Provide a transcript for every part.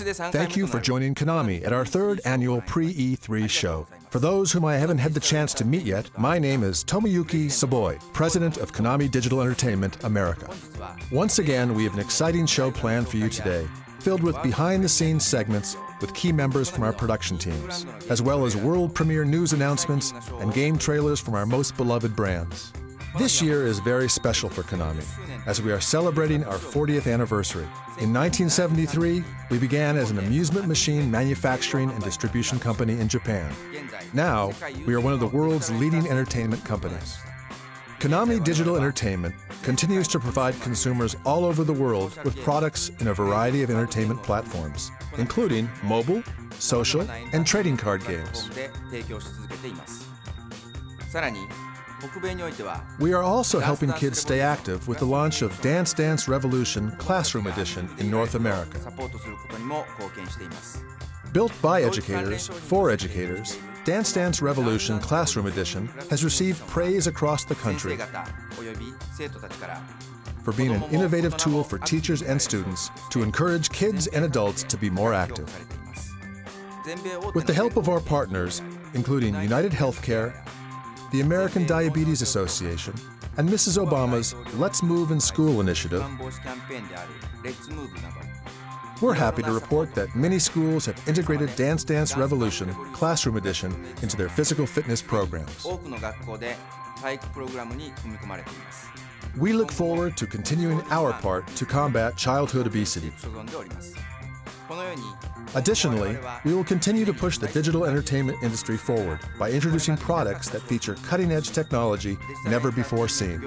Thank you for joining Konami at our third annual Pre E3 show. For those whom I haven't had the chance to meet yet, my name is Tomoyuki Saboi, President of Konami Digital Entertainment America. Once again, we have an exciting show planned for you today, filled with behind-the-scenes segments with key members from our production teams, as well as world premiere news announcements and game trailers from our most beloved brands. This year is very special for Konami, as we are celebrating our 40th anniversary. In 1973, we began as an amusement machine manufacturing and distribution company in Japan. Now, we are one of the world's leading entertainment companies. Konami Digital Entertainment continues to provide consumers all over the world with products in a variety of entertainment platforms, including mobile, social, and trading card games. We are also helping kids stay active with the launch of Dance Dance Revolution Classroom Edition in North America. Built by educators, for educators, Dance Dance Revolution Classroom Edition has received praise across the country for being an innovative tool for teachers and students to encourage kids and adults to be more active. With the help of our partners, including United Healthcare, the American Diabetes Association, and Mrs. Obama's Let's Move in School initiative, we're happy to report that many schools have integrated Dance Dance Revolution Classroom Edition into their physical fitness programs. We look forward to continuing our part to combat childhood obesity. Additionally, we will continue to push the digital entertainment industry forward by introducing products that feature cutting-edge technology never before seen.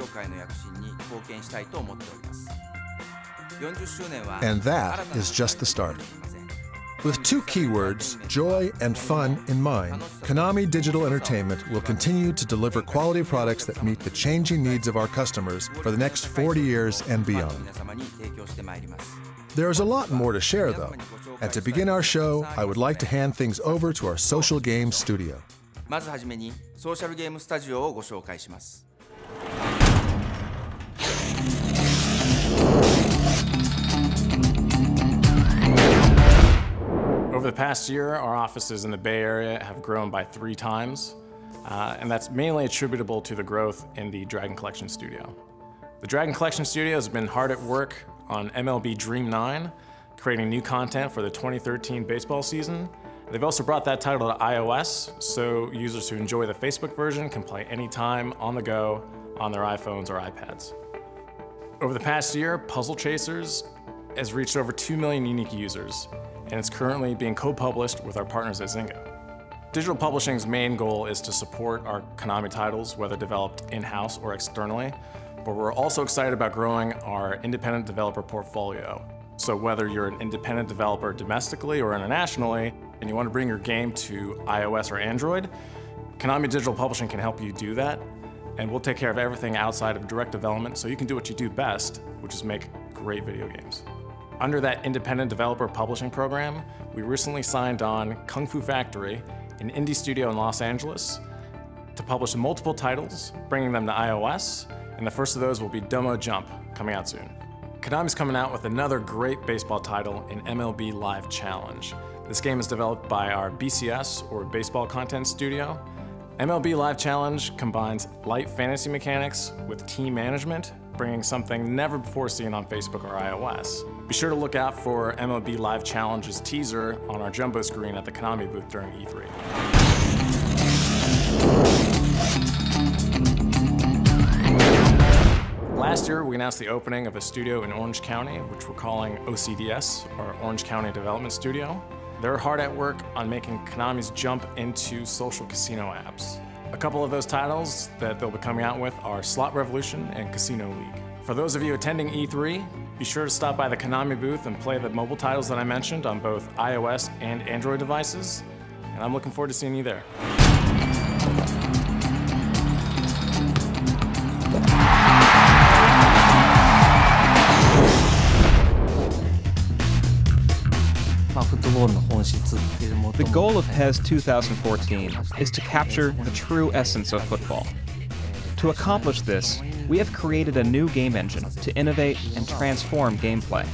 And that is just the start. With two keywords, joy and fun, in mind, Konami Digital Entertainment will continue to deliver quality products that meet the changing needs of our customers for the next 40 years and beyond. There is a lot more to share, though, and to begin our show, I would like to hand things over to our social games studio. Over the past year, our offices in the Bay Area have grown by 3 times, and that's mainly attributable to the growth in the Dragon Collection Studio. The Dragon Collection Studio has been hard at work on MLB Dream 9, creating new content for the 2013 baseball season. They've also brought that title to iOS, so users who enjoy the Facebook version can play anytime, on the go, on their iPhones or iPads. Over the past year, Puzzle Chasers has reached over 2 million unique users, and it's currently being co-published with our partners at Zynga. Digital publishing's main goal is to support our Konami titles, whether developed in-house or externally, but we're also excited about growing our independent developer portfolio. So whether you're an independent developer domestically or internationally, and you want to bring your game to iOS or Android, Konami Digital Publishing can help you do that, and we'll take care of everything outside of direct development so you can do what you do best, which is make great video games. Under that independent developer publishing program, we recently signed on Kung Fu Factory, an indie studio in Los Angeles, to publish multiple titles, bringing them to iOS, and the first of those will be Domo Jump, coming out soon. Konami's coming out with another great baseball title in MLB Live Challenge. This game is developed by our BCS, or Baseball Content Studio. MLB Live Challenge combines light fantasy mechanics with team management, bringing something never before seen on Facebook or iOS. Be sure to look out for MLB Live Challenge's teaser on our jumbo screen at the Konami booth during E3. Last year, we announced the opening of a studio in Orange County, which we're calling OCDS, or Orange County Development Studio. They're hard at work on making Konami's jump into social casino apps. A couple of those titles that they'll be coming out with are Slot Revolution and Casino League. For those of you attending E3, be sure to stop by the Konami booth and play the mobile titles that I mentioned on both iOS and Android devices, and I'm looking forward to seeing you there. The goal of PES 2014 is to capture the true essence of football. To accomplish this, we have created a new game engine to innovate and transform gameplay.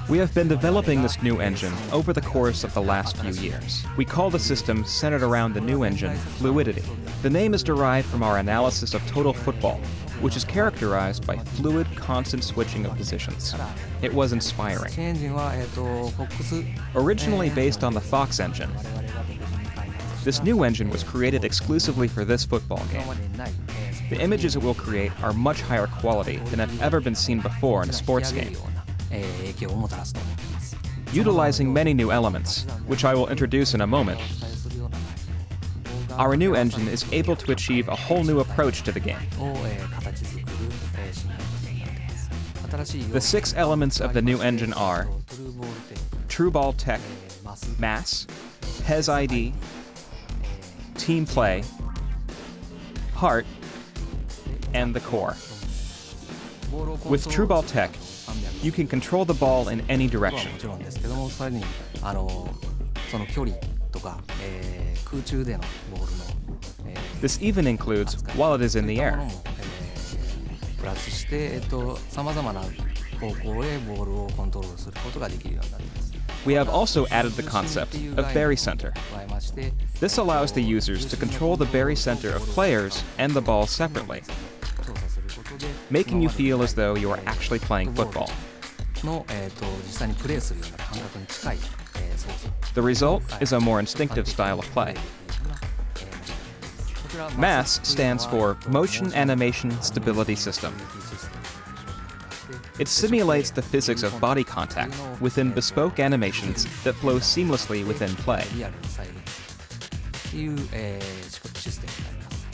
We have been developing this new engine over the course of the last few years. We call the system centered around the new engine fluidity. The name is derived from our analysis of total football, which is characterized by fluid, constant switching of positions. It was inspiring. Originally based on the Fox engine, this new engine was created exclusively for this football game. The images it will create are much higher quality than have ever been seen before in a sports game, utilizing many new elements, which I will introduce in a moment. Our new engine is able to achieve a whole new approach to the game. The 6 elements of the new engine are True Ball Tech, Mass, PES ID, Team Play, Heart, and the Core. With True Ball Tech, you can control the ball in any direction. This even includes while it is in the air. We have also added the concept of Berry Center. This allows the users to control the Berry Center of players and the ball separately, making you feel as though you are actually playing football. The result is a more instinctive style of play. MAS stands for Motion Animation Stability System. It simulates the physics of body contact within bespoke animations that flow seamlessly within play.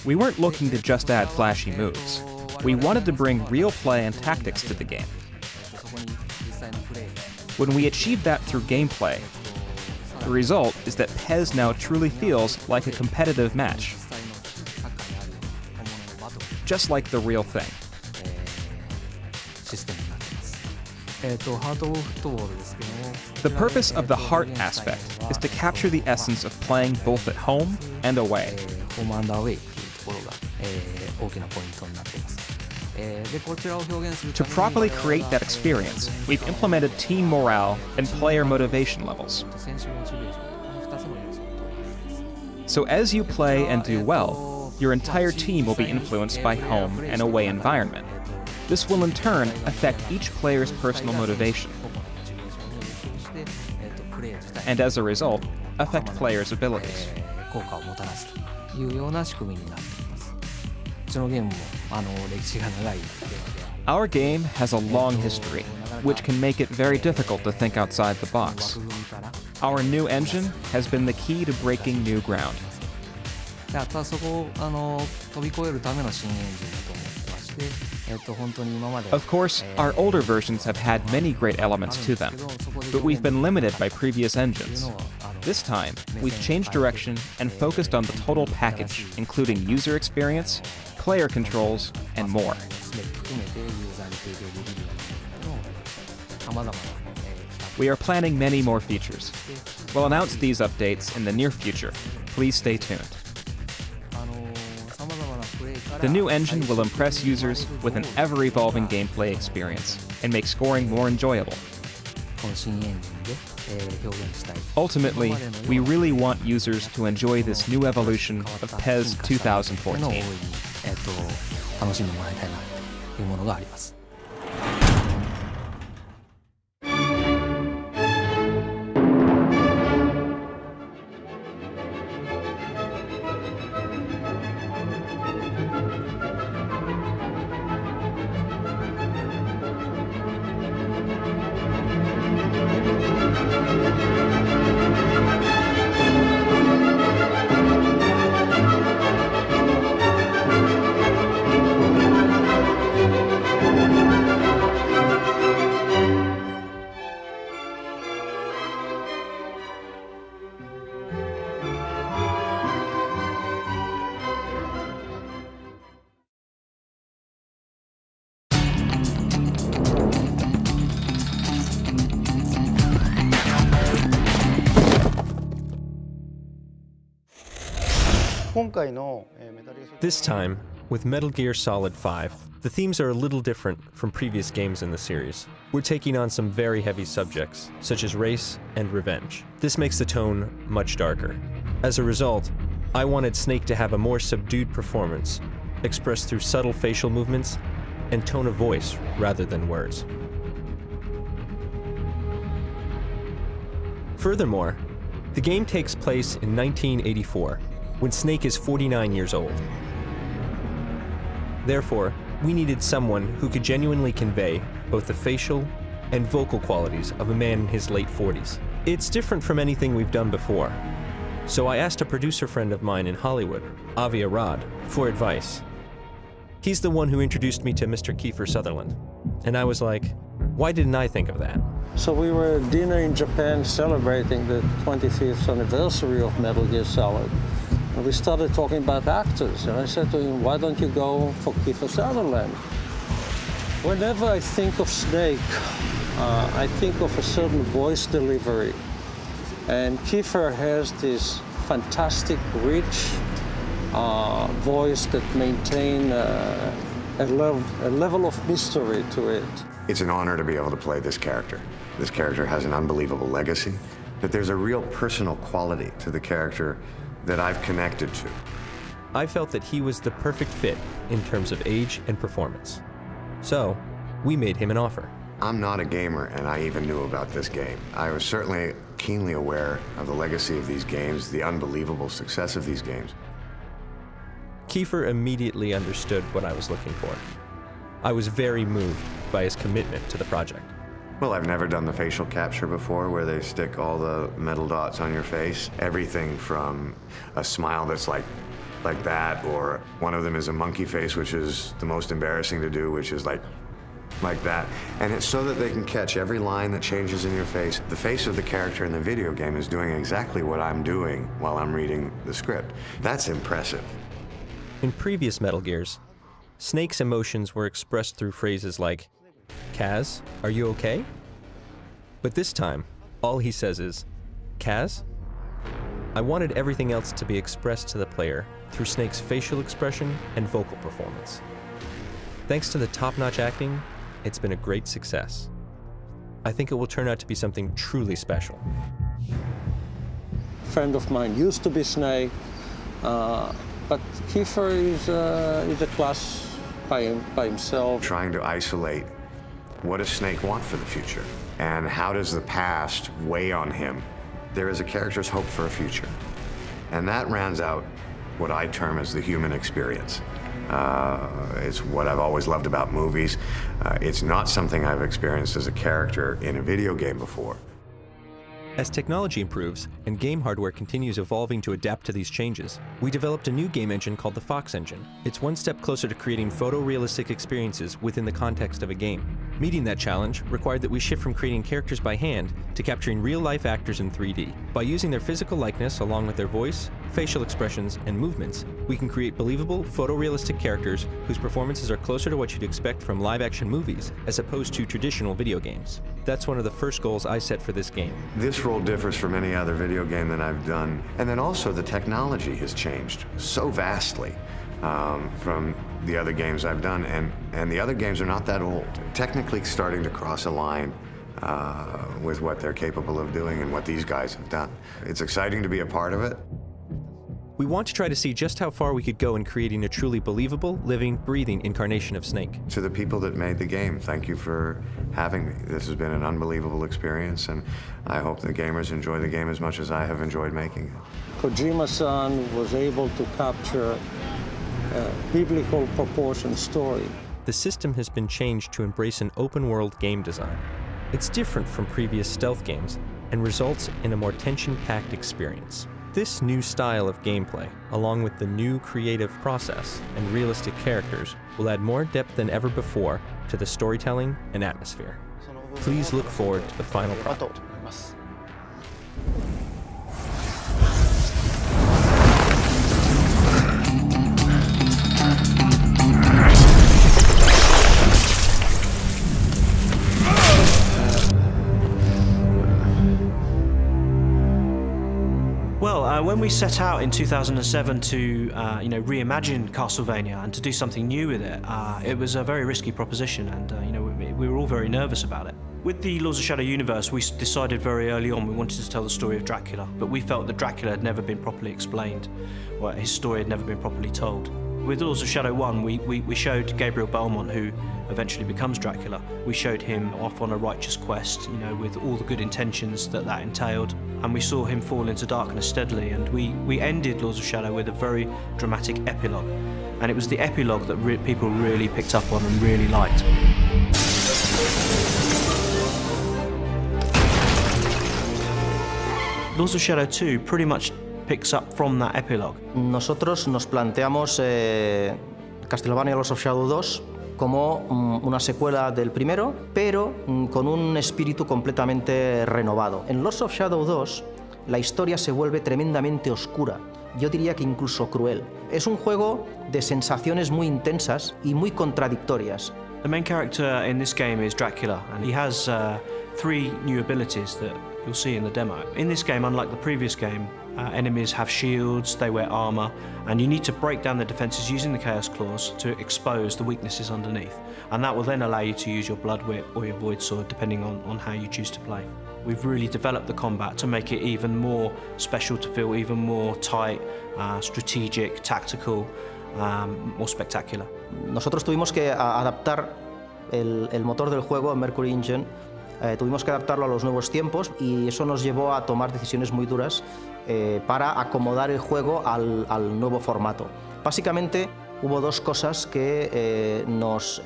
We weren't looking to just add flashy moves. We wanted to bring real play and tactics to the game. When we achieved that through gameplay, the result is that PES now truly feels like a competitive match, just like the real thing. The purpose of the heart aspect is to capture the essence of playing both at home and away. To properly create that experience, we've implemented team morale and player motivation levels. So as you play and do well, your entire team will be influenced by home and away environment. This will in turn affect each player's personal motivation, and as a result, affect players' abilities. Our game has a long history, which can make it very difficult to think outside the box. Our new engine has been the key to breaking new ground. Of course, our older versions have had many great elements to them, but we've been limited by previous engines. This time, we've changed direction and focused on the total package, including user experience, player controls, and more. We are planning many more features. We'll announce these updates in the near future. Please stay tuned. The new engine will impress users with an ever-evolving gameplay experience and make scoring more enjoyable. Ultimately, we really want users to enjoy this new evolution of PES 2014. This time, with Metal Gear Solid 5, The themes are a little different from previous games in the series. We're taking on some very heavy subjects, such as race and revenge. This makes the tone much darker. As a result, I wanted Snake to have a more subdued performance, expressed through subtle facial movements and tone of voice rather than words. Furthermore, the game takes place in 1984, when Snake is 49 years old. Therefore, we needed someone who could genuinely convey both the facial and vocal qualities of a man in his late 40s. It's different from anything we've done before, so I asked a producer friend of mine in Hollywood, Avi Arad, for advice. He's the one who introduced me to Mr. Kiefer Sutherland, and I was like, why didn't I think of that? So we were at dinner in Japan celebrating the 25th anniversary of Metal Gear Solid. And we started talking about actors, and I said to him, why don't you go for Kiefer Sutherland? Whenever I think of Snake, I think of a certain voice delivery. And Kiefer has this fantastic, rich voice that maintains a level of mystery to it. It's an honor to be able to play this character. This character has an unbelievable legacy, but there's a real personal quality to the character that I've connected to. I felt that he was the perfect fit in terms of age and performance. So, we made him an offer. I'm not a gamer, and I even knew about this game. I was certainly keenly aware of the legacy of these games, the unbelievable success of these games. Kiefer immediately understood what I was looking for. I was very moved by his commitment to the project. Well, I've never done the facial capture before, where they stick all the metal dots on your face. Everything from a smile that's like that, or one of them is a monkey face, which is the most embarrassing to do, which is like that. And it's so that they can catch every line that changes in your face. The face of the character in the video game is doing exactly what I'm doing while I'm reading the script. That's impressive. In previous Metal Gears, Snake's emotions were expressed through phrases like, Kaz, are you okay? But this time, all he says is, Kaz? I wanted everything else to be expressed to the player through Snake's facial expression and vocal performance. Thanks to the top-notch acting, it's been a great success. I think it will turn out to be something truly special. A friend of mine used to be Snake, but Kiefer is a class by himself. Trying to isolate what does Snake want for the future, and how does the past weigh on him? There is a character's hope for a future, and that rounds out what I term as the human experience. It's what I've always loved about movies. It's not something I've experienced as a character in a video game before. As technology improves and game hardware continues evolving to adapt to these changes, we developed a new game engine called the Fox Engine. It's one step closer to creating photorealistic experiences within the context of a game. Meeting that challenge required that we shift from creating characters by hand to capturing real-life actors in 3D. By using their physical likeness along with their voice, facial expressions, and movements, we can create believable, photorealistic characters whose performances are closer to what you'd expect from live-action movies as opposed to traditional video games. That's one of the first goals I set for this game. This role differs from any other video game that I've done. And then also the technology has changed so vastly from the other games I've done. And the other games are not that old. Technically starting to cross a line with what they're capable of doing and what these guys have done. It's exciting to be a part of it. We want to try to see just how far we could go in creating a truly believable, living, breathing incarnation of Snake. To the people that made the game, thank you for having me. This has been an unbelievable experience, and I hope the gamers enjoy the game as much as I have enjoyed making it. Kojima-san was able to capture a biblical proportion story. The system has been changed to embrace an open-world game design. It's different from previous stealth games and results in a more tension-packed experience. This new style of gameplay, along with the new creative process and realistic characters, will add more depth than ever before to the storytelling and atmosphere. Please look forward to the final product. Well, When we set out in 2007 to reimagine Castlevania and to do something new with it, it was a very risky proposition, and we were all very nervous about it. With the Lords of Shadow universe, we decided very early on we wanted to tell the story of Dracula, but we felt that Dracula had never been properly explained, or his story had never been properly told. With Lords of Shadow 1, we showed Gabriel Belmont, who eventually becomes Dracula. We showed him off on a righteous quest, with all the good intentions that entailed, and we saw him fall into darkness steadily, and we ended Lords of Shadow with a very dramatic epilogue, and it was the epilogue that people really picked up on and really liked. Lords of Shadow 2 pretty much picks up from that epilogue. Nosotros nos planteamos Castlevania Lords of Shadow 2 como una secuela del primero, pero con un espíritu completamente renovado. En Lords of Shadow 2 la historia se vuelve tremendamente oscura, yo diría que incluso cruel. Es un juego de sensaciones muy intensas y muy contradictorias. The main character in this game is Dracula, and he has 3 new abilities that you'll see in the demo. In this game, unlike the previous game, enemies have shields, they wear armor, and you need to break down the defenses using the Chaos Claws to expose the weaknesses underneath. And that will then allow you to use your Blood Whip or your Void Sword, depending on how you choose to play. We've really developed the combat to make it even more special, to feel even more tight, strategic, tactical, more spectacular. Nosotros tuvimos que adaptar el motor del juego, el Mercury Engine, tuvimos que adaptarlo a los nuevos tiempos, y eso nos llevó a tomar decisiones muy duras para acomodar el juego al nuevo formato. Básicamente hubo 2 cosas que nos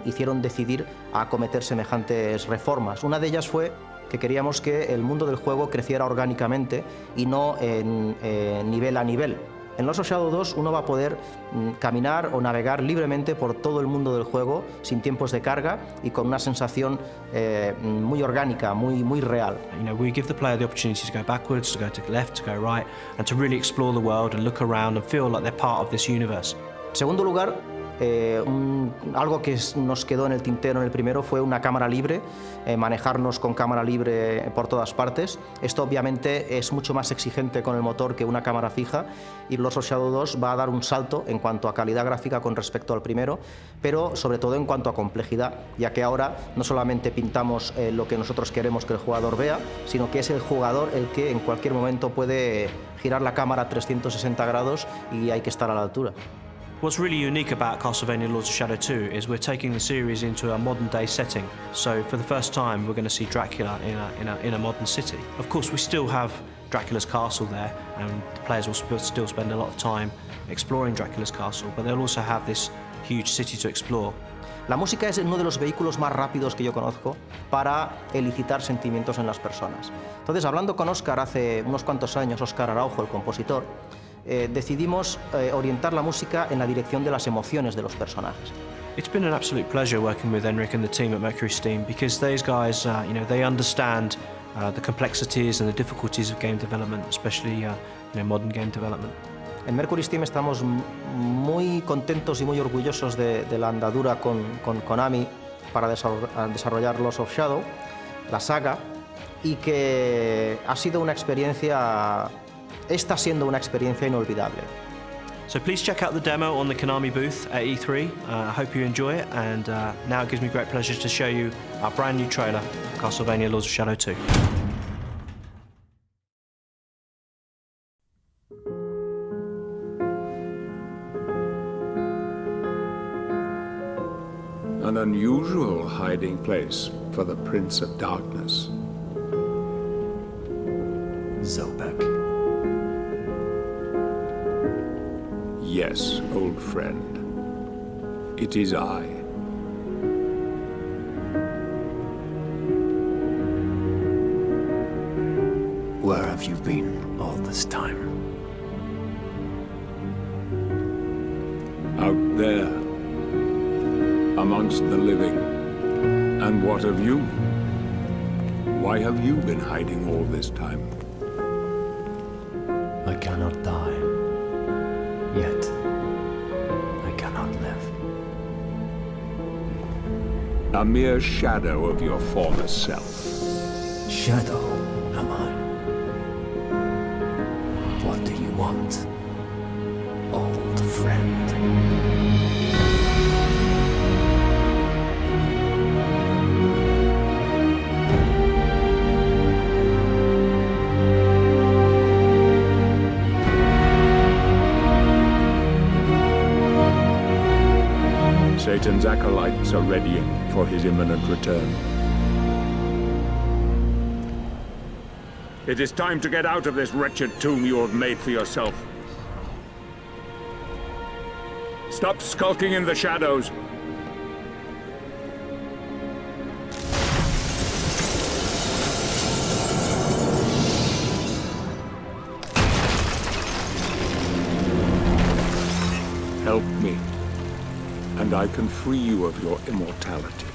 hicieron decidir a acometer semejantes reformas. Una de ellas fue que queríamos que el mundo del juego creciera orgánicamente y no nivel a nivel. En Lords of Shadow 2 uno va a poder caminar o navegar libremente por todo el mundo del juego sin tiempos de carga y con una sensación muy orgánica, muy real. We give the player the opportunity to go backwards, to go to the left, to go right, and to really explore the world and look around and feel like they're part of this universe. En segundo lugar, algo que nos quedó en el tintero en el primero fue una cámara libre, manejarnos con cámara libre por todas partes. Esto obviamente es mucho más exigente con el motor que una cámara fija, y Lords of Shadow 2 va a dar un salto en cuanto a calidad gráfica con respecto al primero, pero sobre todo en cuanto a complejidad, ya que ahora no solamente pintamos lo que nosotros queremos que el jugador vea, sino que es el jugador el que en cualquier momento puede girar la cámara a 360 grados y hay que estar a la altura. What's really unique about Castlevania Lords of Shadow 2 is we're taking the series into a modern day setting. So for the first time we're going to see Dracula in a modern city. Of course we still have Dracula's castle there, and the players will still spend a lot of time exploring Dracula's castle, but they'll also have this huge city to explore. La música es uno de los vehículos más rápidos que yo conozco para elicitar sentimientos en las personas. Entonces, hablando con Óscar hace unos cuantos años, Óscar Araujo, el compositor, decidimos orientar la música en la dirección de las emociones de los personajes. It's been an absolute pleasure working with Enric and the team at Mercury Steam, because those guys, they understand the complexities and the difficulties of game development, especially modern game development. En Mercury Steam estamos muy contentos y muy orgullosos de la andadura con Konami para desarrollar Lords of Shadow, la saga, y que ha sido una experiencia. Está siendo una experiencia inolvidable. So please check out the demo on the Konami booth at E3. I hope you enjoy it, and now it gives me great pleasure to show you our brand new trailer, Castlevania Lords of Shadow 2. An unusual hiding place for the Prince of Darkness. Zelbeck. Yes, old friend. It is I. Where have you been all this time? Out there, amongst the living. And what of you? Why have you been hiding all this time? I cannot die. Yet, I cannot live. A mere shadow of your former self. Shadow, am I? What do not old friend. Satan's acolytes are readying for his imminent return. It is time to get out of this wretched tomb you have made for yourself. Stop skulking in the shadows. Help me, and I can free you of your immortality.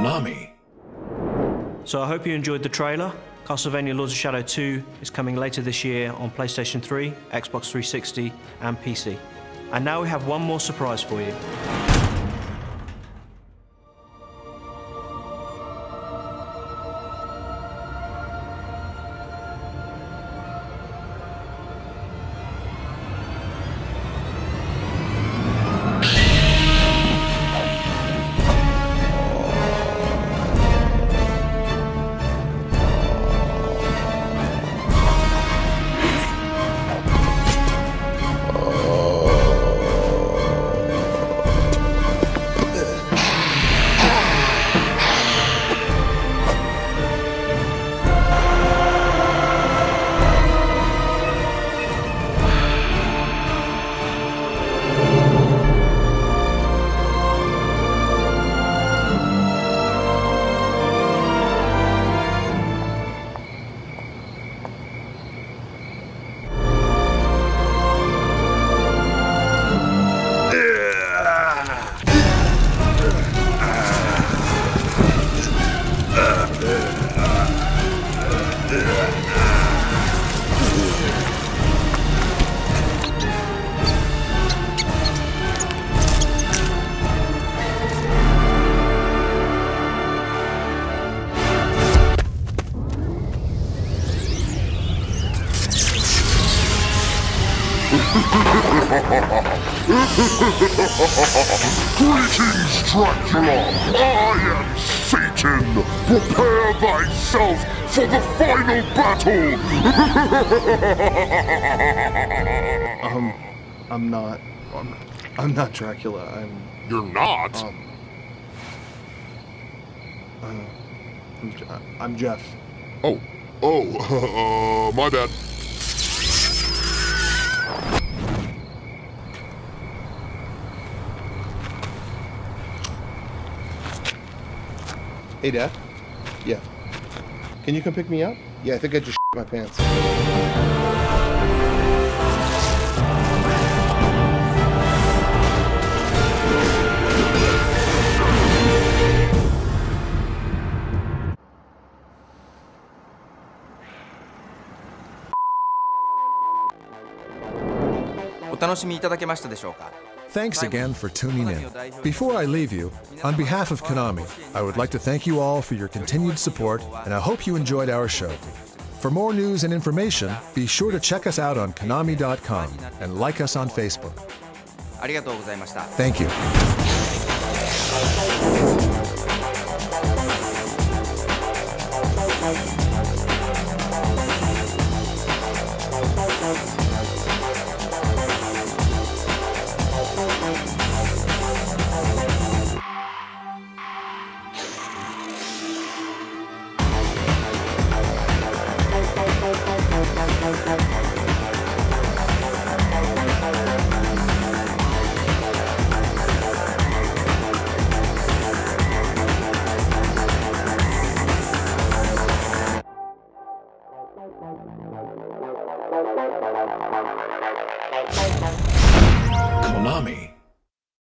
Konami. So I hope you enjoyed the trailer. Castlevania Lords of Shadow 2 is coming later this year on PlayStation 3, Xbox 360 and PC. And now we have one more surprise for you. Greetings, Dracula! I am Satan! Prepare thyself for the final battle! I'm not Dracula. You're not? I'm Jeff. My bad. Hey, Dad? Yeah. Can you come pick me up? Yeah, I think I just shit my pants. Thanks again for tuning in. Before I leave you, on behalf of Konami, I would like to thank you all for your continued support, and I hope you enjoyed our show. For more news and information, be sure to check us out on konami.com and like us on Facebook. Thank you. Konami.